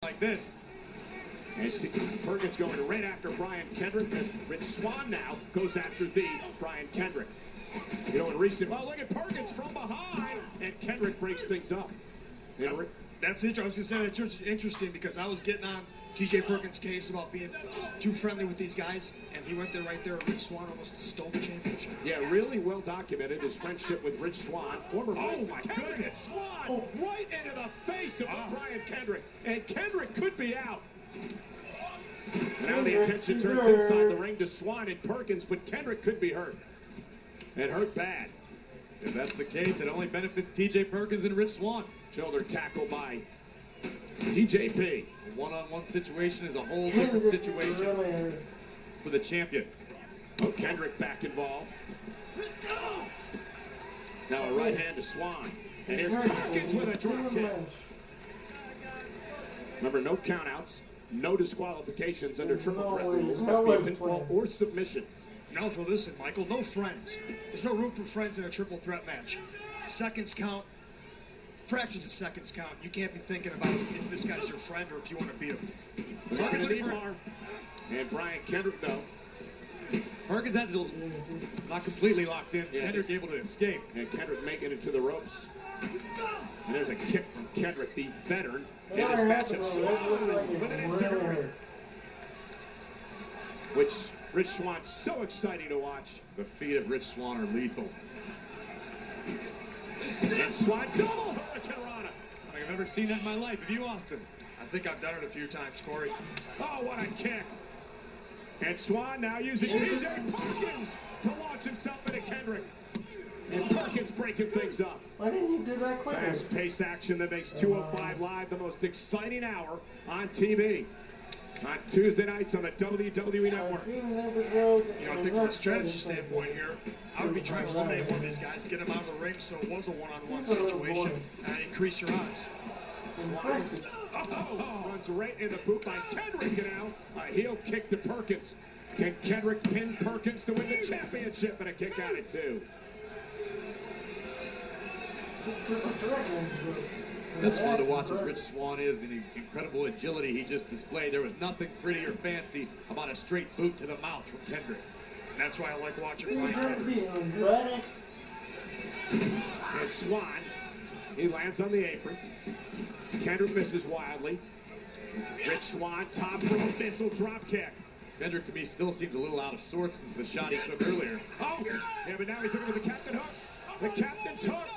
like this. And Perkins going right after Brian Kendrick. And Rich Swann now goes after the Brian Kendrick. You know, in recent, well, look at Perkins from behind, and Kendrick breaks things up. That's interesting. I was going to say that's interesting because I was getting on T.J. Perkins' case about being too friendly with these guys, and he went there right there. Rich Swann almost stole the championship. Yeah, really well documented his friendship with Rich Swann, former. Oh my goodness! Swann right into the face of Brian Kendrick, and Kendrick could be out. And now the attention turns inside the ring to Swann and Perkins, but Kendrick could be hurt. And hurt bad. If that's the case, it only benefits T.J. Perkins and Rich Swann. Shoulder tackle by TJP. A one-on-one situation is a whole different situation for the champion. Oh, Kendrick back involved. Now a right hand to Swann. And here's Perkins with a drop kick. Remember, no countouts, no disqualifications under triple threat rules. Must be a pinfall or submission. Now throw this in, Michael. No friends. There's no room for friends in a triple threat match. Seconds count. Fractions of seconds count. You can't be thinking about if this guy's your friend or if you want to beat him. Look at the bar. And Brian Kendrick, though. Perkins has it not completely locked in. Yeah, Kendrick able to escape. And Kendrick making it to the ropes. And there's a kick from Kendrick, the veteran, in this matchup. With an injury. Which Rich Swann's so exciting to watch. The feet of Rich Swann are lethal. And Swann double Hurricane Rana. I've never seen that in my life. Have you, Austin? I think I've done it a few times, Corey. Oh, what a kick. And Swann now using T.J. Perkins to launch himself into Kendrick. And Perkins breaking things up. Why didn't you do that quicker? Fast-paced action that makes 205 Live the most exciting hour on TV. On Tuesday nights on the WWE Network. You know, I think from a strategy standpoint here, I would be trying to eliminate one of these guys, get him out of the ring so it was a one-on-one situation, and increase your odds. Runs right in the boot by Kendrick now. A heel kick to Perkins. Can Kendrick pin Perkins to win the championship? And a kick out at 2. This fun to watch as Rich Swann is, the incredible agility he just displayed. There was nothing pretty or fancy about a straight boot to the mouth from Kendrick. That's why I like watching Brian Kendrick. And Swann, he lands on the apron. Kendrick misses wildly. Rich Swann, top rope missile drop kick. Kendrick to me still seems a little out of sorts since the shot he took earlier. Oh, yeah, but now he's looking for the captain hook. The captain's hook.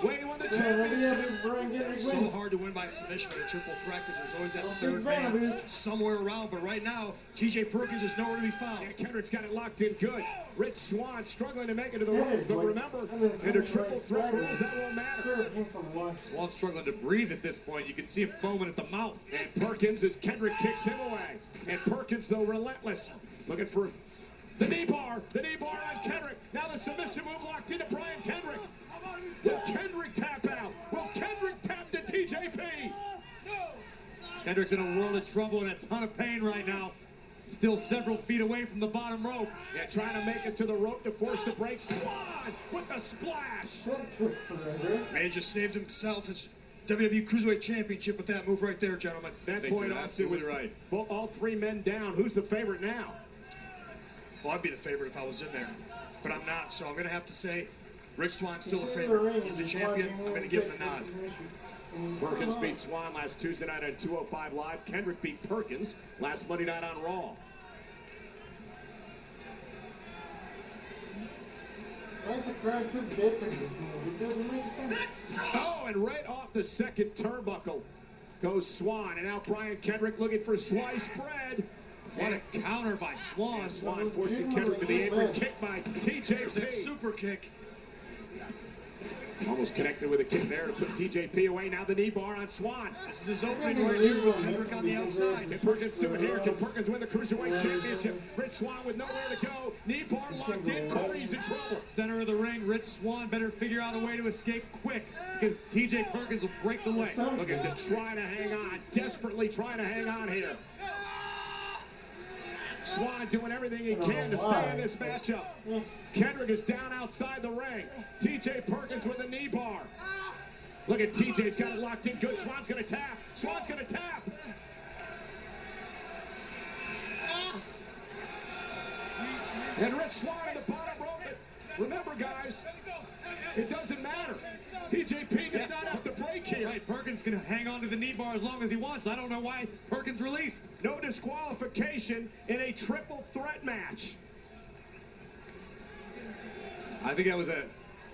Way to win the championship. So hard to win by submission in a triple threat because there's always that third man somewhere around. But right now, T.J. Perkins is nowhere to be found. Yeah, Kendrick's got it locked in good. Rich Swann struggling to make it to the rope. But remember, in a triple threat rules, that won't matter. Swann struggling to breathe at this point. You can see him foaming at the mouth. And Perkins, as Kendrick kicks him away. And Perkins, though, relentless. Looking for the knee bar. The knee bar on Kendrick. Now the submission move locked into Brian Kendrick. Will Kendrick tap out? Will Kendrick tap to TJP? Kendrick's in a world of trouble and a ton of pain right now. Still several feet away from the bottom rope. Yeah, trying to make it to the rope to force the break. Swann with the splash. May just saved himself his WWE Cruiserweight Championship with that move right there, gentlemen. That point, Austin, with right. Well, all 3 men down. Who's the favorite now? Well, I'd be the favorite if I was in there, but I'm not. So I'm going to have to say Rich Swann's still the favorite. He's the champion. I'm going to give him the nod. Perkins beat Swann last Tuesday night on 205 Live. Kendrick beat Perkins last Monday night on Raw. Why is the crowd too big for this move? It doesn't make sense. Oh, and right off the second turnbuckle goes Swann. And now Brian Kendrick looking for sliced bread. What a counter by Swann. Swann forcing Kendrick to the apron. Kick by TJP. There's that super kick. Almost connected with a kick there to put TJP away. Now the knee bar on Swann. This is his opening right here with Kendrick on the outside. Can Perkins do it here? Can Perkins win the Cruiserweight Championship? Rich Swann with nowhere to go. Knee bar locked in. Corey's in trouble. Center of the ring, Rich Swann better figure out a way to escape quick because TJ Perkins will break the leg. Looking to try to hang on. Desperately trying to hang on here. Swann doing everything he can to stay in this matchup. Kendrick is down outside the ring. T.J. Perkins with a knee bar. Look at T.J.'s got it locked in good. Swann's going to tap. Swann's going to tap. Perkins can hang on to the knee bar as long as he wants. I don't know why Perkins released. No disqualification in a triple threat match. I think that was a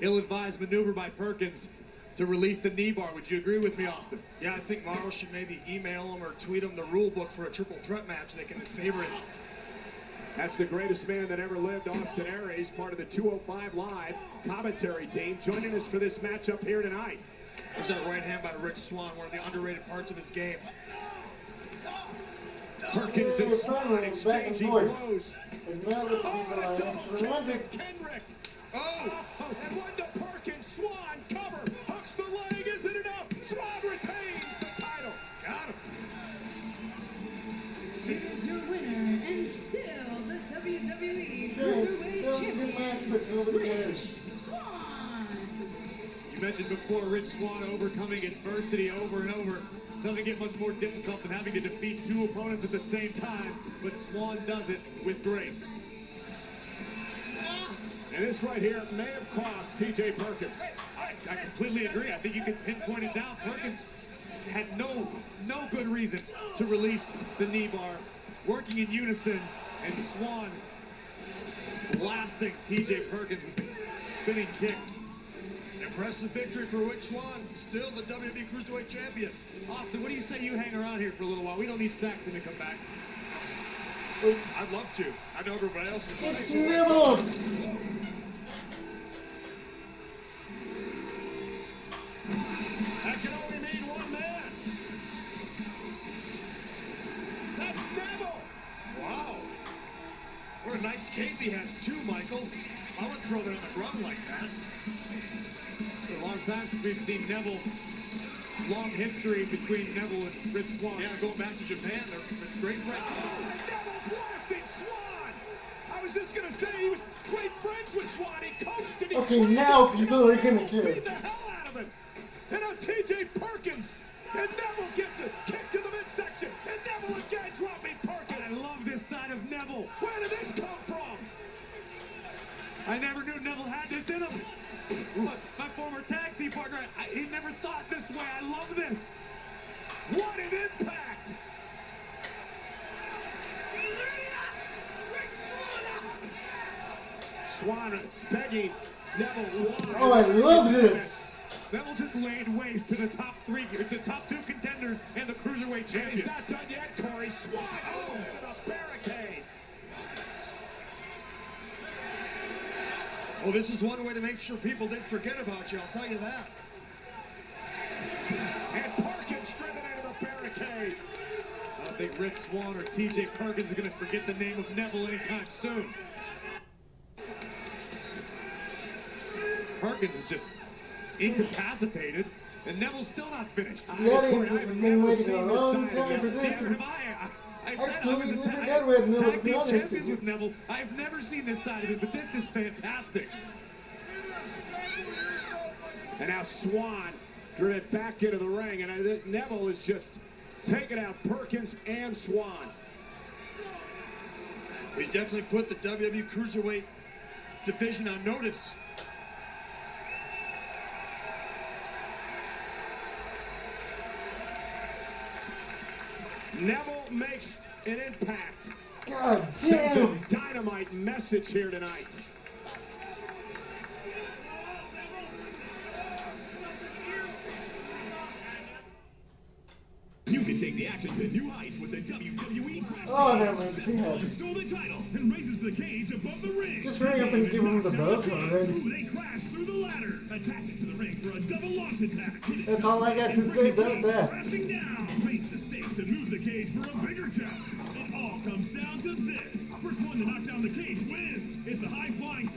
ill-advised maneuver by Perkins to release the knee bar. Would you agree with me, Austin? Yeah, I think Morrow should maybe email him or tweet him the rule book for a triple threat match. They can favor it. That's the greatest man that ever lived, Austin Aries, part of the 205 Live commentary team, joining us for this matchup here tonight. There's that right hand by Rich Swann, one of the underrated parts of his game. Perkins and Swann exchanging blows. Another people I Kendrick. Kendrick. Oh! And one to Perkins. Swann cover. Hooks the leg. Isn't enough. Swann retains the title. Got him. Here's your winner and still the WWE Cruiserweight That was a good match, but nobody cares. Swann. You mentioned before Rich Swann overcoming adversity over and over. Doesn't get much more difficult than having to defeat two opponents at the same time, but Swann does it with grace. And this right here may have cost TJ Perkins. I completely agree. I think you can pinpoint it down. Perkins had no good reason to release the knee bar, working in unison, and Swann blasting TJ Perkins with the spinning kick. Impressive victory for Rich Swann, still the WWE Cruiserweight Champion. Austin, what do you say you hang around here for a little while? We don't need Saxton to come back. I'd love to. I know everybody else would like It's to. NEVILLE! That can only mean one man. That's Neville. Wow. What a nice cape he has too, Michael. I would throw that on the ground like that. For a long time since we've seen Neville. Long history between Neville and Rich Swann. Yeah, going back to Japan, they're great friends. Neville blasting Swann. I was just going to say he was great friends with Swann. He coached and he Okay, trained now him. people are gonna care. Beat the hell out of him. And now TJ Perkins. And Neville gets a kick to the midsection. And Neville again dropping Perkins. I love this side of Neville. Where did this come from? I never knew Neville had this in him. Look, my former tag team partner, he never thought this way. I love this. What an impact. Swann begging Neville why. Oh, I love this. Neville just laid waste to the top two contenders and the Cruiserweight And champion. he's not done yet, Corey. Swann over the barricade. Well, this is one way to make sure people didn't forget about you, I'll tell you that. And Perkins driven into the barricade. I don't think Rich Swann or TJ Perkins are going to forget the name of Neville anytime soon. Perkins is just incapacitated, and Neville's still not finished. The audience Corey, has I've been never waiting seen a this long side of time for Neville. this. Neither have I said I was a Actually, forgot we had Neville, tag to be team honest champions with you. with Neville. I've never seen this side of it, but this is fantastic. And now Swann driven back into the ring, and I think Neville is just taking out Perkins and Swann. He's definitely put the WWE Cruiserweight division on notice. Neville makes an impact. God Sends damn! a dynamite message here tonight. You can take the action to new heights with the WWE Crash Oh, Cage. that was bad. Stole the title and raises the cage above the ring. Just hurry up and give him the buzz already. They crash through the ladder, attach it to the ring for a double launch attack. Hit it That's just all I right got and to bring say the about cage that. Crashing down. Raise the stakes and move the cage for a bigger challenge. It all comes down to this. First one to knock down the cage wins. It's a high-flying